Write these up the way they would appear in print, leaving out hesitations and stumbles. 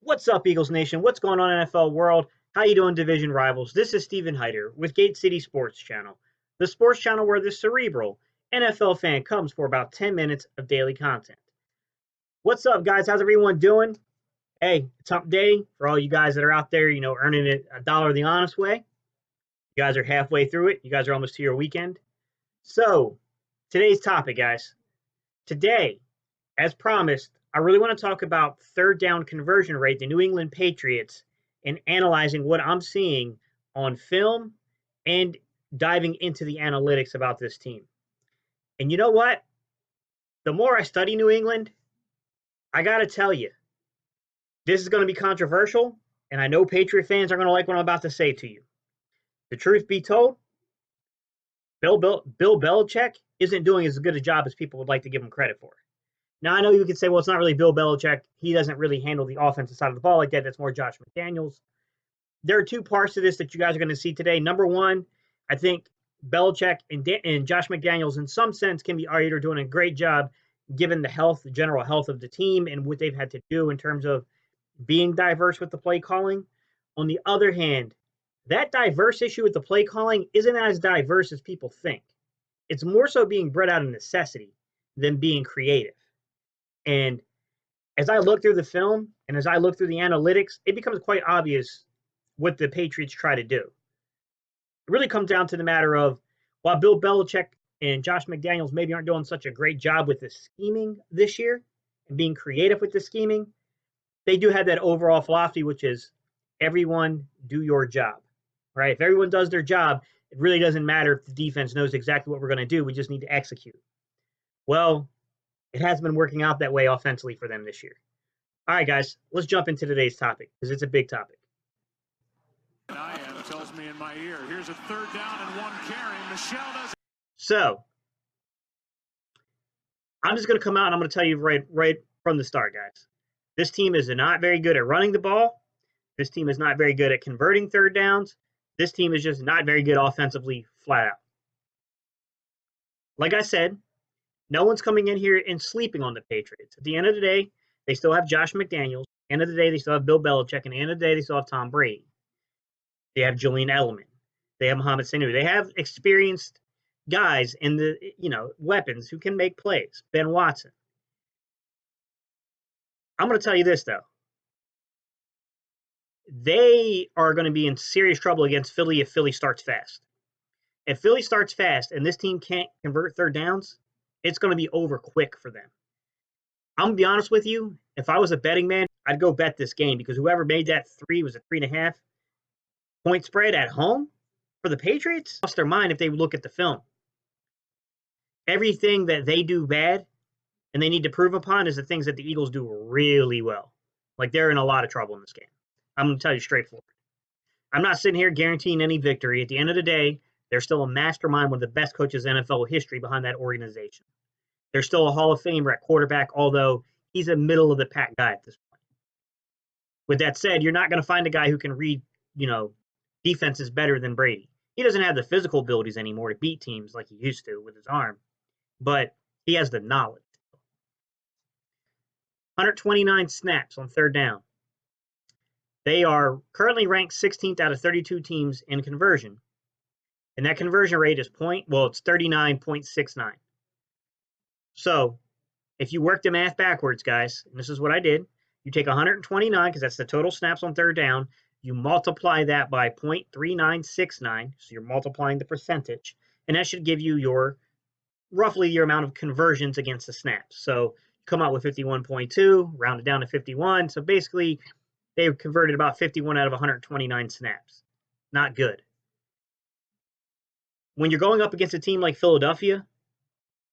What's up, Eagles Nation? What's going on, NFL world? How you doing, division rivals? This is Steven Hyder with Gate City Sports Channel, the sports channel where the cerebral NFL fan comes for about 10 minutes of daily content. What's up, guys? How's everyone doing? Hey, it's hump day for all you guys that are out there, earning it a dollar the honest way. You guys are halfway through it. You guys are almost to your weekend. So, today's topic, guys. Today, as promised, I really want to talk about third down conversion rate, the New England Patriots, and analyzing what I'm seeing on film and diving into the analytics about this team. And you know what? The more I study New England, I got to tell you, this is going to be controversial, and I know Patriot fans are going to like what I'm about to say to you. The truth be told, Bill Belichick isn't doing as good a job as people would like to give him credit for. Now, I know you could say, well, it's not really Bill Belichick. He doesn't really handle the offensive side of the ball like that. That's more Josh McDaniels. There are two parts to this that you guys are going to see today. Number one, I think Belichick and Josh McDaniels, in some sense, can be argued are doing a great job given the general health of the team and what they've had to do in terms of being diverse with the play calling. On the other hand, that diverse issue with the play calling isn't as diverse as people think. It's more so being bred out of necessity than being creative. And as I look through the film and as I look through the analytics, it becomes quite obvious what the Patriots try to do. It really comes down to the matter of, while Bill Belichick and Josh McDaniels maybe aren't doing such a great job with the scheming this year and being creative with the scheming, they do have that overall philosophy, which is everyone do your job, right? If everyone does their job, it really doesn't matter if the defense knows exactly what we're going to do. We just need to execute. Well, it has been working out that way offensively for them this year. All right, guys, let's jump into today's topic because it's a big topic. Tells me in my ear. Here's a third down and one carry. Michelle does. So I'm just going to come out and I'm going to tell you right from the start, guys. This team is not very good at running the ball. This team is not very good at converting third downs. This team is just not very good offensively, flat out. Like I said, no one's coming in here and sleeping on the Patriots. At the end of the day, they still have Josh McDaniels. At the end of the day, they still have Bill Belichick. And at the end of the day, they still have Tom Brady. They have Julian Edelman. They have Mohamed Sanu. They have experienced guys in the, weapons who can make plays. Ben Watson. I'm going to tell you this, though. They are going to be in serious trouble against Philly if Philly starts fast. If Philly starts fast and this team can't convert third downs, it's going to be over quick for them. I'm going to be honest with you. If I was a betting man, I'd go bet this game because whoever made that was a 3.5 point spread at home for the Patriots lost their mind if they look at the film. Everything that they do bad and they need to prove upon is the things that the Eagles do really well. Like, they're in a lot of trouble in this game. I'm going to tell you straightforward. I'm not sitting here guaranteeing any victory. At the end of the day, they're still a mastermind, one of the best coaches in NFL history behind that organization. They're still a Hall of Famer at quarterback, although he's a middle-of-the-pack guy at this point. With that said, you're not going to find a guy who can read, defenses better than Brady. He doesn't have the physical abilities anymore to beat teams like he used to with his arm, but he has the knowledge. 129 snaps on third down. They are currently ranked 16th out of 32 teams in conversion. And that conversion rate is it's 39.69. So if you work the math backwards, guys, and this is what I did, you take 129 because that's the total snaps on third down. You multiply that by 0.3969, so you're multiplying the percentage, and that should give you roughly your amount of conversions against the snaps. So you come out with 51.2, round it down to 51. So basically, they've converted about 51 out of 129 snaps. Not good. When you're going up against a team like Philadelphia,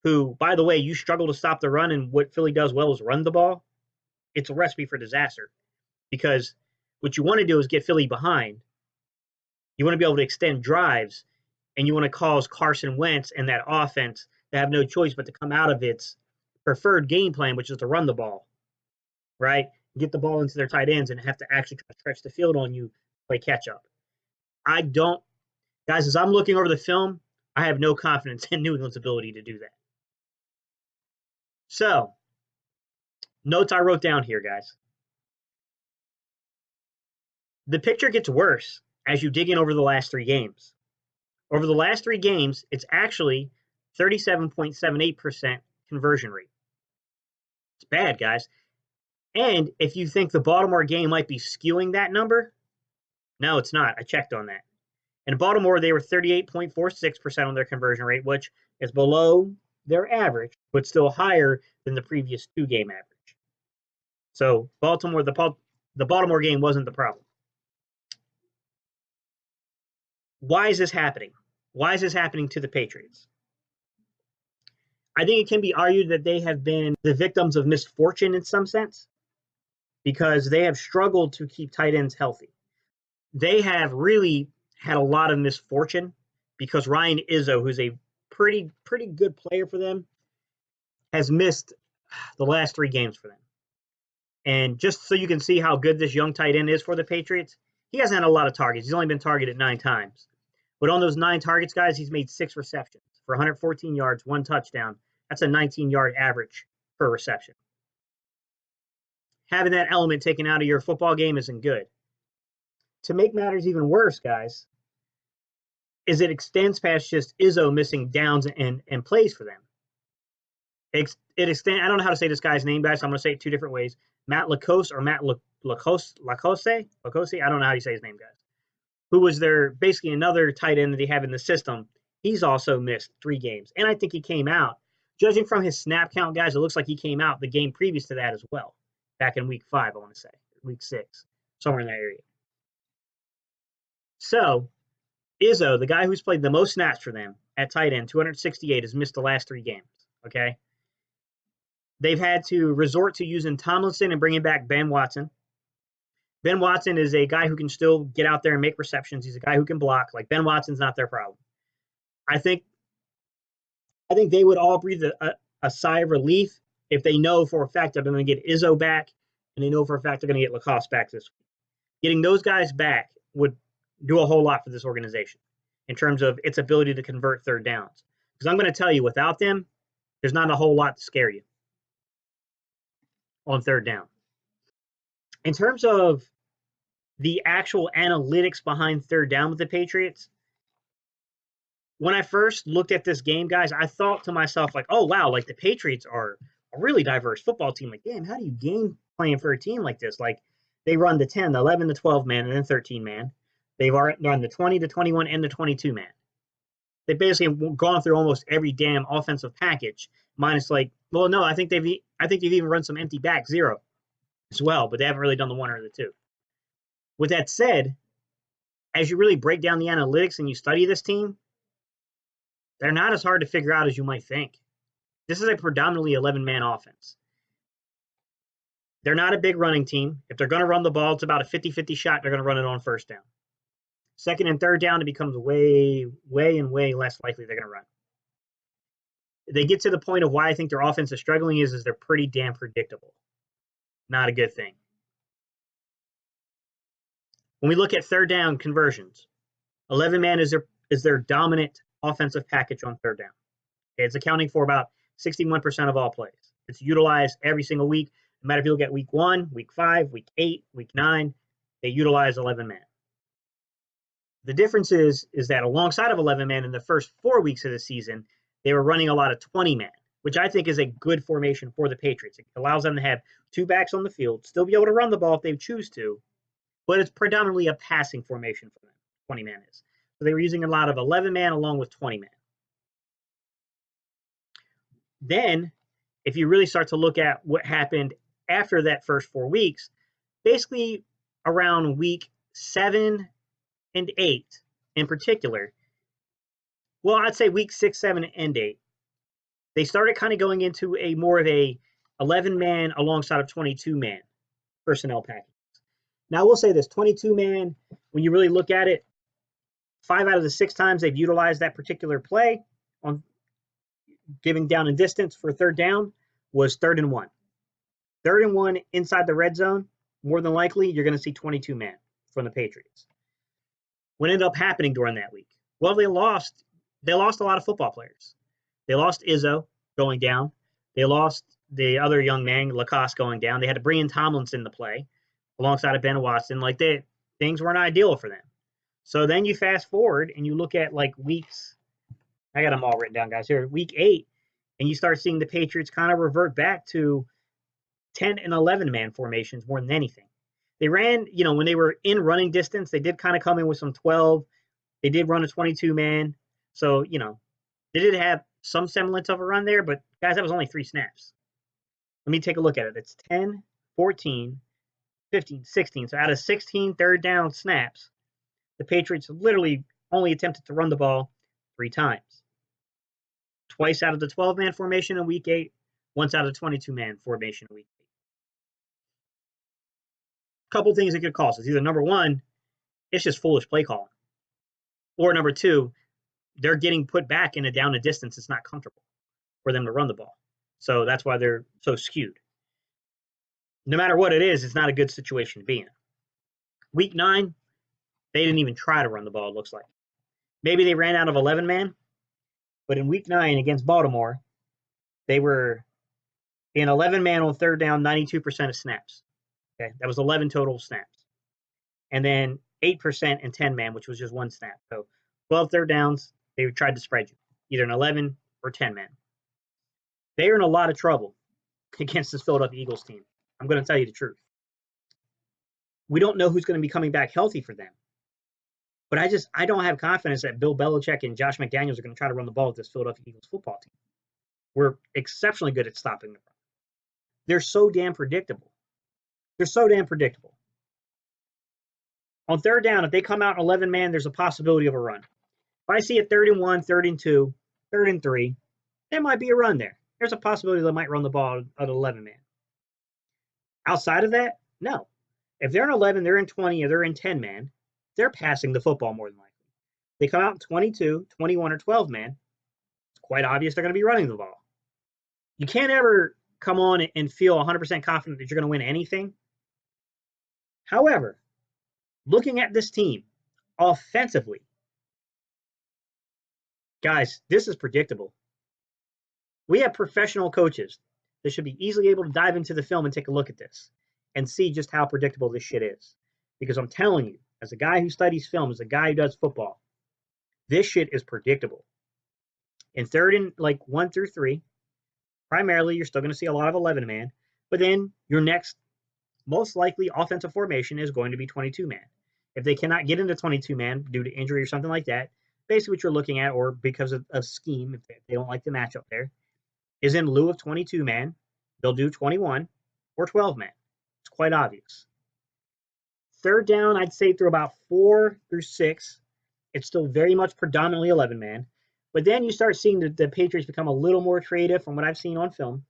who, by the way, you struggle to stop the run, and what Philly does well is run the ball, it's a recipe for disaster. Because what you want to do is get Philly behind. You want to be able to extend drives, and you want to cause Carson Wentz and that offense to have no choice but to come out of its preferred game plan, which is to run the ball, right? Get the ball into their tight ends and have to actually try to stretch the field on you, play catch up. Guys, as I'm looking over the film, I have no confidence in New England's ability to do that. So, notes I wrote down here, guys. The picture gets worse as you dig in over the last 3 games. Over the last 3 games, it's actually 37.78% conversion rate. It's bad, guys. And if you think the Baltimore game might be skewing that number, no, it's not. I checked on that. In Baltimore, they were 38.46% on their conversion rate, which is below their average, but still higher than the previous 2-game average. So the Baltimore game wasn't the problem. Why is this happening? Why is this happening to the Patriots? I think it can be argued that they have been the victims of misfortune in some sense because they have struggled to keep tight ends healthy. They have really had a lot of misfortune because Ryan Izzo, who's a pretty good player for them, has missed the last 3 games for them. And just so you can see how good this young tight end is for the Patriots, he hasn't had a lot of targets. He's only been targeted 9 times. But on those 9 targets, guys, he's made 6 receptions for 114 yards, 1 touchdown. That's a 19-yard average per reception. Having that element taken out of your football game isn't good. To make matters even worse, guys, is it extends past just Izzo missing downs and plays for them. I don't know how to say this guy's name, guys, so I'm going to say it 2 different ways. Matt Lacoste or Matt Lacoste? I don't know how you say his name, guys. Who was basically another tight end that they have in the system. He's also missed 3 games. And I think he came out. Judging from his snap count, guys, it looks like he came out the game previous to that as well. Back in week 5, I want to say. Week 6. Somewhere in that area. So, Izzo, the guy who's played the most snaps for them at tight end, 268, has missed the last 3 games. Okay? They've had to resort to using Tomlinson and bringing back Ben Watson. Ben Watson is a guy who can still get out there and make receptions. He's a guy who can block. Like, Ben Watson's not their problem. I think they would all breathe a sigh of relief if they know for a fact they're going to get Izzo back and they know for a fact they're going to get Lacoste back this week. Getting those guys back would do a whole lot for this organization in terms of its ability to convert 3rd downs. Because I'm going to tell you, without them, there's not a whole lot to scare you on 3rd down. In terms of the actual analytics behind 3rd down with the Patriots, when I first looked at this game, guys, I thought to myself, like, oh, wow, like the Patriots are a really diverse football team. Like, damn, how do you game playing for a team like this? Like, they run the 10, the 11, the 12 man, and then 13 man. They've run the 20, the 21, and the 22 man. They've basically gone through almost every damn offensive package, minus I think they've even run some empty back 0 as well, but they haven't really done the 1 or the 2. With that said, as you really break down the analytics and you study this team, they're not as hard to figure out as you might think. This is a predominantly 11-man offense. They're not a big running team. If they're going to run the ball, it's about a 50-50 shot. They're going to run it on 1st down. 2nd and 3rd down, it becomes way less likely they're going to run. They get to the point of why I think their offense is struggling is they're pretty damn predictable. Not a good thing. When we look at 3rd down conversions, 11-man is their dominant offensive package on 3rd down. Okay, it's accounting for about 61% of all plays. It's utilized every single week. No matter if you look at week 1, week 5, week 8, week 9, they utilize 11-man. The difference is that alongside of 11-man in the first 4 weeks of the season, they were running a lot of 20-man, which I think is a good formation for the Patriots. It allows them to have 2 backs on the field, still be able to run the ball if they choose to, but it's predominantly a passing formation for them, 20-man is. So they were using a lot of 11-man along with 20-man. Then, if you really start to look at what happened after that first 4 weeks, basically around week 7 and 8 in particular, well, I'd say week 6, 7, and 8, they started kind of going into a more of a 11-man alongside of 22-man personnel packages. Now, I will say this, 22-man, when you really look at it, 5 out of the 6 times they've utilized that particular play on giving down and distance for 3rd down was 3rd and 1. 3rd and 1 inside the red zone, more than likely, you're going to see 22-man from the Patriots. What ended up happening during that week? Well, they lost a lot of football players. They lost Izzo going down. They lost the other young man, Lacoste, going down. They had to bring in Tomlinson to play alongside of Ben Watson. Like, they things weren't ideal for them. So then you fast forward and you look at like weeks. I got them all written down, guys. Here, week 8, and you start seeing the Patriots kind of revert back to 10 and 11 man formations more than anything. They ran, when they were in running distance, they did kind of come in with some 12. They did run a 22 man. So, they did have some semblance of a run there, but guys, that was only 3 snaps. Let me take a look at it. It's 10, 14, 15, 16. So out of 16 third down snaps, the Patriots literally only attempted to run the ball 3 times. Twice out of the 12-man formation in week 8, once out of 22-man formation in week 8. Couple things that could cause us. Either number one, it's just foolish play calling. Or number two, they're getting put back in a down and distance it's not comfortable for them to run the ball. So that's why they're so skewed. No matter what it is, it's not a good situation to be in. Week 9, they didn't even try to run the ball, it looks like. Maybe they ran out of 11 man, but in week 9 against Baltimore, they were in 11 man on third down 92% of snaps. Okay, that was 11 total snaps. And then 8% in 10 man, which was just 1 snap. So 12 third downs, they tried to spread you, either an 11 or 10 man. They are in a lot of trouble against this Philadelphia Eagles team. I'm going to tell you the truth. We don't know who's going to be coming back healthy for them. But I don't have confidence that Bill Belichick and Josh McDaniels are going to try to run the ball with this Philadelphia Eagles football team. We're exceptionally good at stopping the run. They're so damn predictable. On third down, if they come out in 11 man, there's a possibility of a run. If I see a 3rd and 1, 3rd and 2, 3rd and 3, there might be a run there. There's a possibility they might run the ball at 11 man. Outside of that, no. If they're in 11, they're in 20, or they're in 10 man, they're passing the football more than likely. They come out in 22, 21, or 12 man, it's quite obvious they're going to be running the ball. You can't ever come on and feel 100% confident that you're going to win anything. However, looking at this team offensively, guys, this is predictable. We have professional coaches that should be easily able to dive into the film and take a look at this and see just how predictable this shit is. Because I'm telling you, as a guy who studies film, as a guy who does football, this shit is predictable. In 3rd and 1 through 3, primarily you're still going to see a lot of 11 man, but then your next most likely offensive formation is going to be 22 man. If they cannot get into 22 man due to injury or something like that, basically what you're looking at, or because of scheme, if they don't like the matchup there, is in lieu of 22 man, they'll do 21 or 12 man. It's quite obvious. Third down, I'd say through about 4 through 6, it's still very much predominantly 11 man. But then you start seeing the Patriots become a little more creative from what I've seen on film,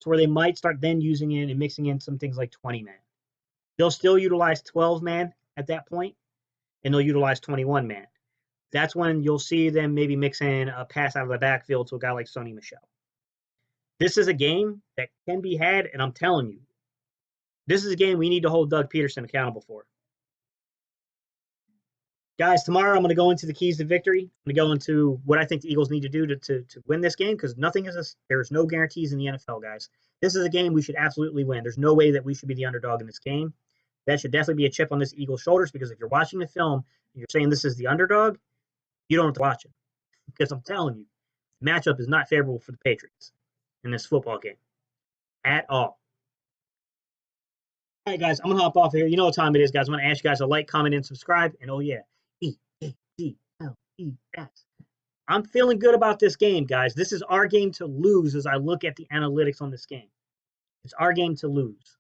to where they might start then using in and mixing in some things like 20 man. They'll still utilize 12 man at that point, and they'll utilize 21 man. That's when you'll see them maybe mix in a pass out of the backfield to a guy like Sony Michel. This is a game that can be had, and I'm telling you, this is a game we need to hold Doug Peterson accountable for. Guys, tomorrow I'm going to go into the keys to victory. I'm going to go into what I think the Eagles need to do to win this game, because there's no guarantees in the NFL, guys. This is a game we should absolutely win. There's no way that we should be the underdog in this game. That should definitely be a chip on this Eagles' shoulders, because if you're watching the film and you're saying this is the underdog, you don't have to watch it. Because I'm telling you, the matchup is not favorable for the Patriots in this football game at all. All right, guys, I'm going to hop off here. You know what time it is, guys. I'm going to ask you guys to like, comment, and subscribe. And oh, yeah, EADLES. I'm feeling good about this game, guys. This is our game to lose as I look at the analytics on this game. It's our game to lose.